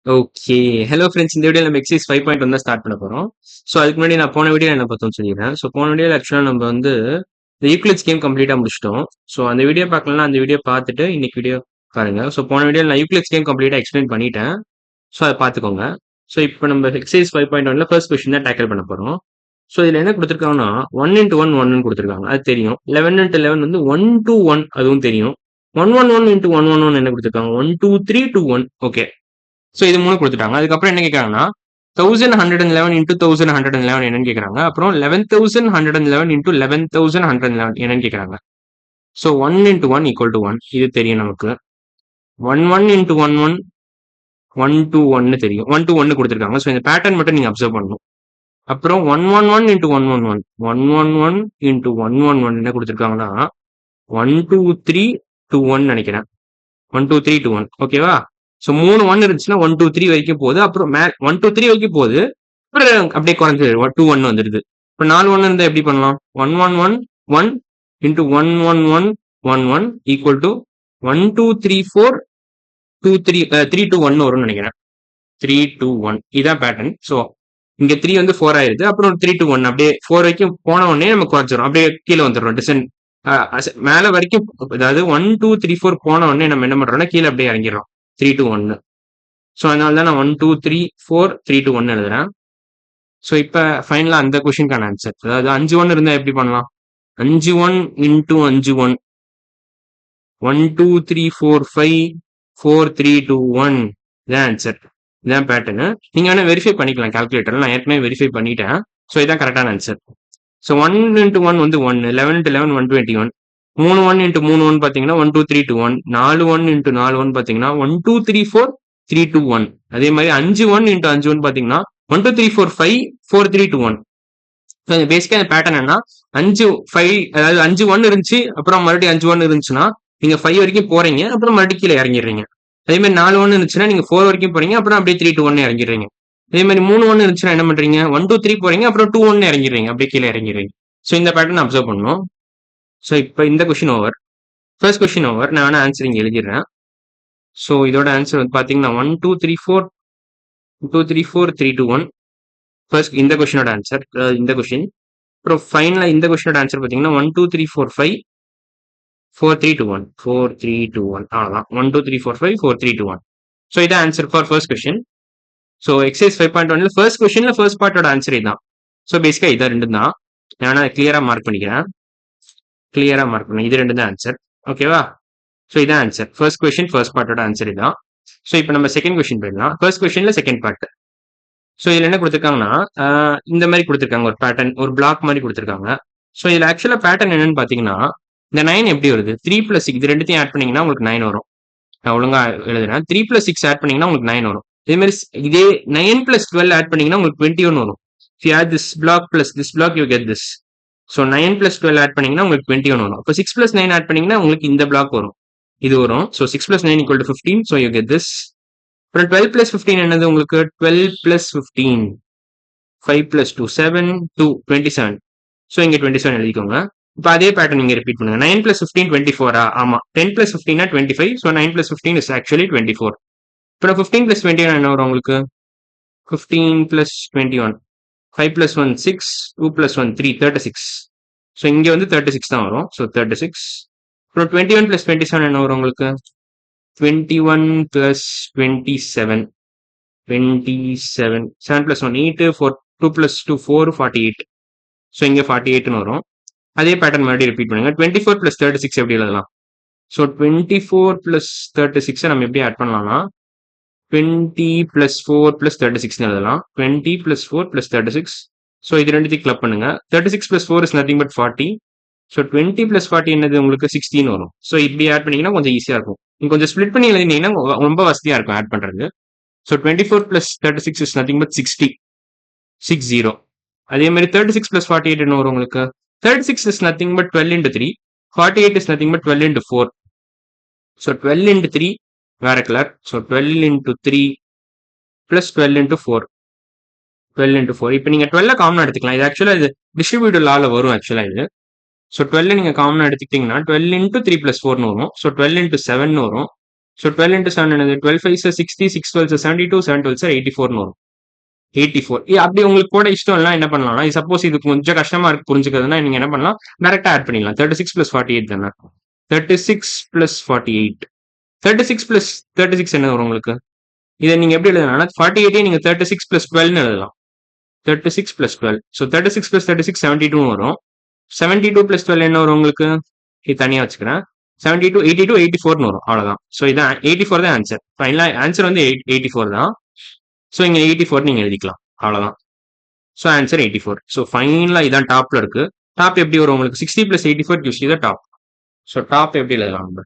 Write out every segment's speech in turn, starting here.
Okay. Hello friends. இந்த வீடியோல நம்ம எக்சர்சைஸ் 5.1 தான் ஸ்டார்ட் பண்ண போறோம். ஸோ அதுக்கு முன்னாடி நான் போன வீடியோல என்ன பார்த்தோம்னு சொல்லிடுறேன். ஸோ போன வீடியோல ஆக்சுவலா நம்ம வந்து இந்த யூக்ளிட்ஸ் கேம் கம்ப்ளீட்டா முடிச்சுட்டோம். ஸோ அந்த வீடியோ பார்க்கலன்னா அந்த வீடியோ பார்த்துட்டு இன்னைக்கு வீடியோ பாருங்க. ஸோ போன வீடியோல நான் யூக்ளிட்ஸ் கேம் கம்ப்ளீட்டா எக்ஸ்பிளைன் பண்ணிட்டேன். ஸோ அத பார்த்துக்கோங்க. ஸோ இப்போ நம்ம எக்சர்சைஸ் 5.1ல ஃபர்ஸ்ட் கொஸ்டின் தான் டேக்கிள் பண்ண போறோம். ஸோ இதுல என்ன குடுத்துருக்காங்கன்னா 1 into 1 1ன்னு குடுத்துருக்காங்க. அது தெரியும். 11 into 11 வந்து 1 to 1 அதுவும் தெரியும். 111 into 111 என்ன குடுத்துருக்காங்க? 1 2 3 to 1 ஓகே. ஸோ இது 3 குடுத்துட்டாங்க. அதுக்கப்புறம் என்ன கேட்கறாங்கன்னா 1111 into 1111 என்னன்னு கேட்கறாங்க. அப்புறம் 11111 into 11111 என்னன்னு கேட்கறாங்க. ஸோ 1 into 1 equal to 1 இது தெரியும் நமக்கு. 11 into 11 1 to 1 தெரியும். 1 to 1 குடுத்துருக்காங்க. ஸோ இந்த பேட்டர்ன் மட்டும் நீங்க அப்சர்வ் பண்ணணும். அப்புறம் 111 into 111 111 into 111 என்ன குடுத்துருக்காங்கன்னா 1 2 3 to 1 நினைக்கிறேன். 1 2 3 to 1 ஓகேவா? ஸோ 3 1 இருந்துச்சுன்னா 1 2 3 வரைக்கும் போகுது. அப்புறம் 1 2 3 வரைக்கும் போகுது. அப்புறம் அப்படியே குறைஞ்சு 2 1 வந்துடுது. இப்போ 4 1 இருந்தா எப்படி பண்ணலாம்? 1 1 1 1 into 1 1 1 1 1 equal to 1 2 3 4 2 3 3 2 1 வரும்னு நினைக்கிறேன். 3 2 1 இதான் பேட்டர்ன். ஸோ இங்க 3 வந்து 4 ஆயிருது. அப்புறம் 3 2 1 அப்படியே 4 வரைக்கும் போன உடனே நம்ம குறைச்சிடும். அப்படியே கீழே வந்துடுறோம். டிசன் மேல வரைக்கும் அதாவது 1 2 3 4 போன உடனே நம்ம என்ன பண்றோம்னா கீழே அப்படியே இறங்கிடுறோம். 3 2 1 ஸோ அதனால தான் நான் 1 2 3 4 3 2 1 எழுதுறேன். ஸோ இப்போ ஃபைனலா அந்த கொஸ்டினுக்கான ஆன்சர். அதாவது 5 1 இருந்தா எப்படி பண்ணலாம்? 5 1 into 5 1 1 2 3 4 5 4 3 2 1 இதான் ஆன்சர். இதான் பேட்டர்னு. நீங்க வேணா வெரிஃபை பண்ணிக்கலாம் கால்குலேட்டர்ல. நான் ஏற்கனவே வெரிஃபை பண்ணிட்டேன். ஸோ இதான் கரெக்டான ஆன்சர். ஸோ 1 into 1 வந்து 1 11 into 11 121 3 1 into 3 1 பார்த்தீங்கன்னா 1 2 3 2 1 4 1 into 4 1 பார்த்தீங்கன்னா 1 2 3 4 3 2 1 அதே மாதிரி 5 1 into 5 1 பார்த்தீங்கன்னா 1 2 3 4 5 4 3 2 1 ஸோ பேசிக்கா இந்த பேட்டர்ன் என்ன 5 5 அதாவது 5 1 இருந்துச்சு அப்புறம் மறுபடியும் 5 1 இருந்துச்சுன்னா நீங்க 5 வரைக்கும் போறீங்க அப்புறம் மறுபடியும் கீழே இறங்கிடுறீங்க. அதே மாதிரி 4 1 இருந்துச்சுன்னா நீங்க 4 வரைக்கும் போறீங்க அப்புறம் அப்படியே 3 2 1 இறங்கிடுறீங்க. அதே மாதிரி 3 1 இருந்துச்சுன்னா என்ன பண்றீங்க 1 2 3 போறீங்க அப்புறம் 2 1 இறங்கிடுறீங்க அப்படியே கீழே இறங்கிடுறீங்க. ஸோ இந்த பேட்டர்ன் அப்சர்வ் பண்ணணும். ஸோ இப்போ இந்த question over. First question over. நான் வேணா ஆன்சர் இங்கே எழுதிடுறேன். ஸோ இதோட ஆன்சர் வந்து பார்த்தீங்கன்னா 1 2 3 4 2 3 4 3 2 1 ஃபர்ஸ்ட் இந்த கொஸ்டினோட ஆன்சர் இந்த கொஸ்டின். அப்புறம் ஃபைனலா இந்த கொஸ்டினோட ஆன்சர் பார்த்தீங்கன்னா 1 2 3 4 5 4 3 2 1 4 3 2 1 அவ்வளோதான். 1 2 3 4 5 4 3 2 1 ஸோ இதான் answer for first question. So exercise 5.1ல ஃபர்ஸ்ட் கொஸ்டின்ல ஃபர்ஸ்ட் பார்ட்டோட ஆன்சர் இதுதான். ஸோ பேசிக்கா இதான் ரெண்டு தான். நான் கிளியரா மார்க் பண்ணிக்கிறேன். கிளியரா மார்க் பண்ணேன். இது ரெண்டு தான் ஆன்சர். ஓகேவா? ஸோ இதான் ஆன்சர். ஃபர்ஸ்ட் கொஸ்டின் ஃபர்ஸ்ட் பார்ட்டோட ஆன்சர் இதான். ஸோ இப்போ நம்ம செகண்ட் கொஸ்டின் போயிடலாம். ஃபர்ஸ்ட் கொஸ்டின்ல செகண்ட் பார்ட். ஸோ இதுல என்ன கொடுத்துருக்காங்கன்னா இந்த மாதிரி கொடுத்துருக்காங்க ஒரு பேட்டர்ன் ஒரு பிளாக் மாதிரி கொடுத்துருக்காங்க. ஸோ இதுல ஆக்சுவலா பேட்டர்ன் என்னன்னு பாத்தீங்கன்னா இந்த 9 எப்படி வருது 3 + 6 இது ரெண்டுத்தையும் ஆட் பண்ணீங்கன்னா உங்களுக்கு 9 வரும். நான் ஒழுங்கா எழுதுறேன் 3 + 6 ஆட் பண்ணீங்கன்னா உங்களுக்கு 9 வரும். இதே மாதிரி இதே 9 + 12 ஆட் பண்ணீங்கன்னா உங்களுக்கு 21 வரும். If you add this block plus this block you get this. So 9 + 12 add பண்ணீங்கன்னா உங்களுக்கு 21 வரும். அப்போ 6 + 9 ஆட் பண்ணீங்கன்னா உங்களுக்கு இந்த பிளாக் வரும். இது வரும். So 6 + 9 = 15. So you get this. அப்புறம் 12 + 15 என்னது உங்களுக்கு 12 + 15 5 + 2 7 2 27. ஸோ இங்க 27 எழுதிக்கோங்க. இப்போ அதே பேட்டர்ன் நீங்க ரிப்பீட் பண்ணுங்க. 9 + 15 24 ஆமா 10 + 15 25. So 9 + 15 is actually 24. அப்புறம் 15 + 21 என்ன வரும் உங்களுக்கு 15 + 21 5 + 1 6 2 + 1 3 36. ஸோ இங்க வந்து 36 தான் வரும். ஸோ 36. அப்புறம் 21 + 27 என்ன வரும் உங்களுக்கு 21 + 27 27 7 + 1 8 4 2 + 2 4 48. ஸோ இங்க 48ன்னு வரும். அதே பேட்டர்ன் மறுபடியும் ரிப்பீட் பண்ணுங்க. 24 + 36 எப்படி எழுதலாம்? ஸோ 24 + 36 நம்ம எப்படி ஆட் பண்ணலாம்னா 20 + 4 + 36ன்னு எழுதலாம். 20 + 4 + 36. ஸோ இது ரெண்டுத்தையும் கிளப் பண்ணுங்க. 36 + 4 is nothing but 40. ஸோ 20 + 40 என்னது உங்களுக்கு 16 வரும். ஸோ இப்படி ஆட் பண்ணீங்கன்னா கொஞ்சம் ஈஸியா இருக்கும். நீங்க கொஞ்சம் ஸ்ப்ளிட் பண்ணி எழுதினீங்கன்னா ரொம்ப வசதியா இருக்கும் ஆட் பண்றது. So 24 + 36 is nothing but 60. 60. அதே மாதிரி 36 + 48 என்ன வரும் உங்களுக்கு 36 is nothing but 12 into 3. 48 is nothing but 12 into 4. So 12 into 3 வேற colour. So 12 into 3 plus 12 into 4. 12 into 4. இப்போ நீங்க 12 காமனா எடுத்துக்கலாம். இது ஆக்சுவலா இது டிஸ்ட்ரிபியூட்டிவ் லால வரும் ஆக்சுவலா இது. ஸோ 12 நீங்க காமனா எடுத்துக்கிட்டீங்கன்னா 12 into 3 + 4ன்னு வரும். ஸோ 12 into 7ன்னு வரும். ஸோ 12 into 7 என்னது 12 5 60, 6 12 72, 7 12 84 வரும். 84 அப்படி உங்களுக்கு கூட இஷ்டம் இல்லை என்ன பண்ணலாம்னா சப்போஸ் இது கொஞ்சம் கஷ்டமா இருக்கு புரிஞ்சுக்கிறதுனா நீங்க என்ன பண்ணலாம் டேரக்டா ஆட் பண்ணிடலாம். 36 plus 48 தானே 36 plus 48 36 plus 36 என்ன வரும் உங்களுக்கு? இதை நீங்க எப்படி எழுதலாம்னா 48 நீங்க 36 plus 12 எழுதலாம். 36 plus 12 ஸோ 36 plus 36 72 வரும். 72 plus 12 என்ன வரும் உங்களுக்கு? இது தனியா வச்சுக்கிறேன். 72 82 84 வரும். அவ்வளவுதான். ஸோ இதான் 84 தான் ஆன்சர். ஃபைனலா ஆன்சர் வந்து 84 தான். ஸோ இங்க 84 நீங்க எழுதிக்கலாம். அவ்வளவுதான். So answer 84. ஸோ ஃபைனலா இதான் டாப்ல இருக்கு. டாப் எப்படி வரும் உங்களுக்கு? 60 plus 84 gives you the top. So top எப்படி எழுதலாம் நம்ம?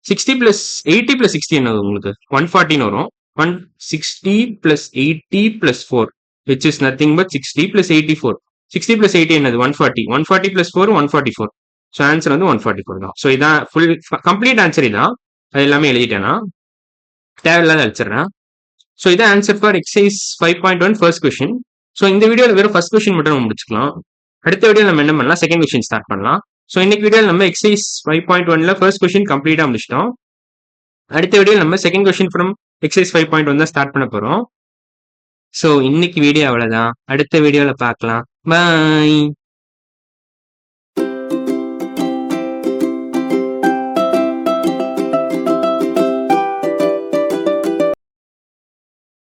60 plus 80 plus 60 என்னது உங்களுக்கு? 140 வரும். 160 plus 80 plus 4 which is nothing but 60 plus 84. 60 plus 80 என்னது? 140. 140 plus 4 144. ஸோ ஆன்சர் வந்து 144 தான். ஸோ இதான் ஃபுல் கம்ப்ளீட் ஆன்சர் இதான். அது எல்லாமே எழுதிட்டேன்னா தேவையில்லாத அழிச்சிடுறேன். ஸோ இதான் answer for exercise 5.1 first question. So இந்த வீடியோவில் வெறும் ஃபர்ஸ்ட் கொஸ்டின் மட்டும் நம்ம முடிச்சுக்கலாம். அடுத்த வீடியோ நம்ம என்ன பண்ணலாம்? செகண்ட் கொஸ்டின் ஸ்டார்ட் பண்ணலாம். ஸோ இன்னைக்கு வீடியோவில் நம்ம எக்ஸசைஸ் 5.1ல ஃபர்ஸ்ட் கொஸ்டின் கம்ப்ளீட்டாக முடிச்சிட்டோம். அடுத்த வீடியோ நம்ம செகண்ட் கொஸ்டின் ஃப்ரம் எக்ஸசைஸ் 5.1 தான் ஸ்டார்ட் பண்ண போகிறோம். ஸோ இன்னைக்கு வீடியோ அவ்வளோதான். அடுத்த வீடியோவில் பார்க்கலாம். பாய்.